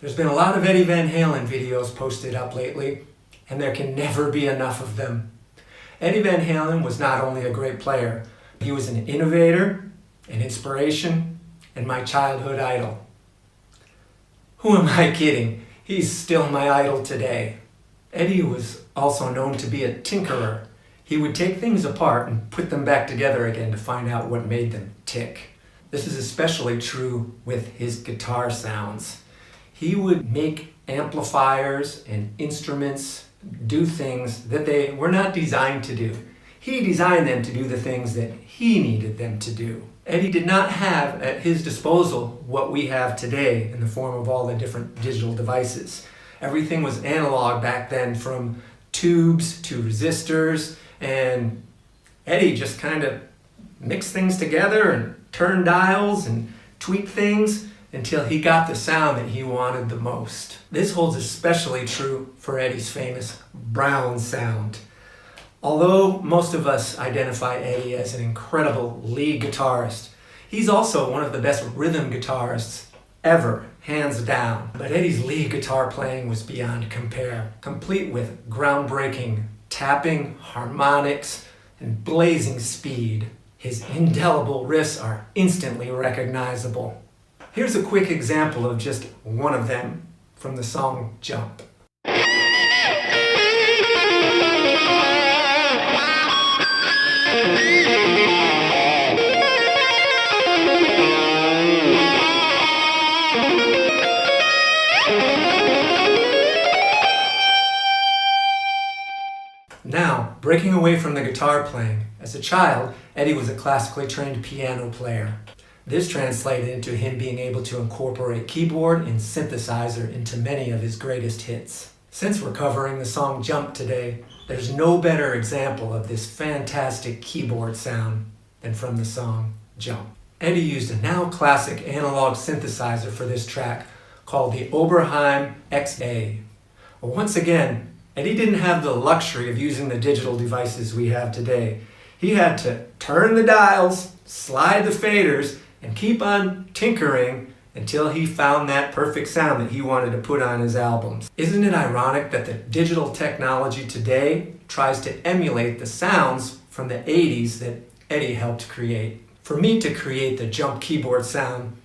There's been a lot of Eddie Van Halen videos posted up lately, and there can never be enough of them. Eddie Van Halen was not only a great player, he was an innovator, an inspiration, and my childhood idol. Who am I kidding? He's still my idol today. Eddie was also known to be a tinkerer. He would take things apart and put them back together again to find out what made them tick. This is especially true with his guitar sounds. He would make amplifiers and instruments do things that they were not designed to do. He designed them to do the things that he needed them to do. Eddie did not have at his disposal what we have today in the form of all the different digital devices. Everything was analog back then, from tubes to resistors, and Eddie just kind of mixed things together and turned dials and tweaked things until he got the sound that he wanted the most. This holds especially true for Eddie's famous Brown sound. Although most of us identify Eddie as an incredible lead guitarist, he's also one of the best rhythm guitarists ever, hands down. But Eddie's lead guitar playing was beyond compare, complete with groundbreaking tapping, harmonics, and blazing speed. His indelible riffs are instantly recognizable. Here's a quick example of just one of them from the song Jump. Now, breaking away from the guitar playing, as a child, Eddie was a classically trained piano player. This translated into him being able to incorporate keyboard and synthesizer into many of his greatest hits. Since we're covering the song Jump today, there's no better example of this fantastic keyboard sound than from the song Jump. Eddie used a now classic analog synthesizer for this track called the Oberheim OB-Xa. Well, once again, Eddie didn't have the luxury of using the digital devices we have today. He had to turn the dials, slide the faders, and keep on tinkering until he found that perfect sound that he wanted to put on his albums. Isn't it ironic that the digital technology today tries to emulate the sounds from the 80s that Eddie helped create? For me to create the Jump keyboard sound,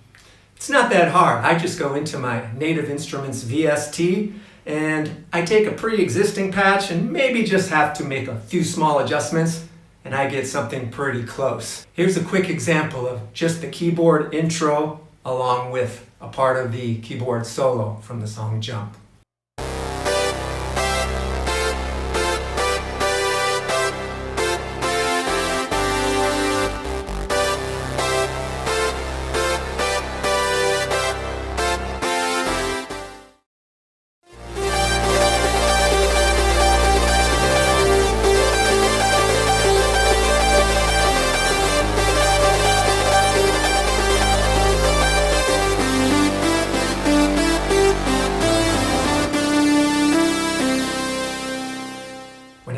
it's not that hard. I just go into my Native Instruments VST and I take a pre-existing patch and maybe just have to make a few small adjustments, and I get something pretty close. Here's a quick example of just the keyboard intro along with a part of the keyboard solo from the song Jump.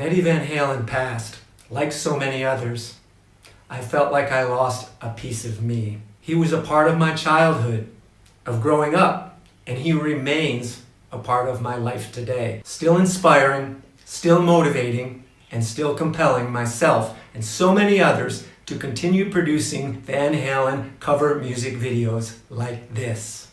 Eddie Van Halen passed, like so many others, I felt like I lost a piece of me. He was a part of my childhood, of growing up, and he remains a part of my life today. Still inspiring, still motivating, and still compelling myself and so many others to continue producing Van Halen cover music videos like this.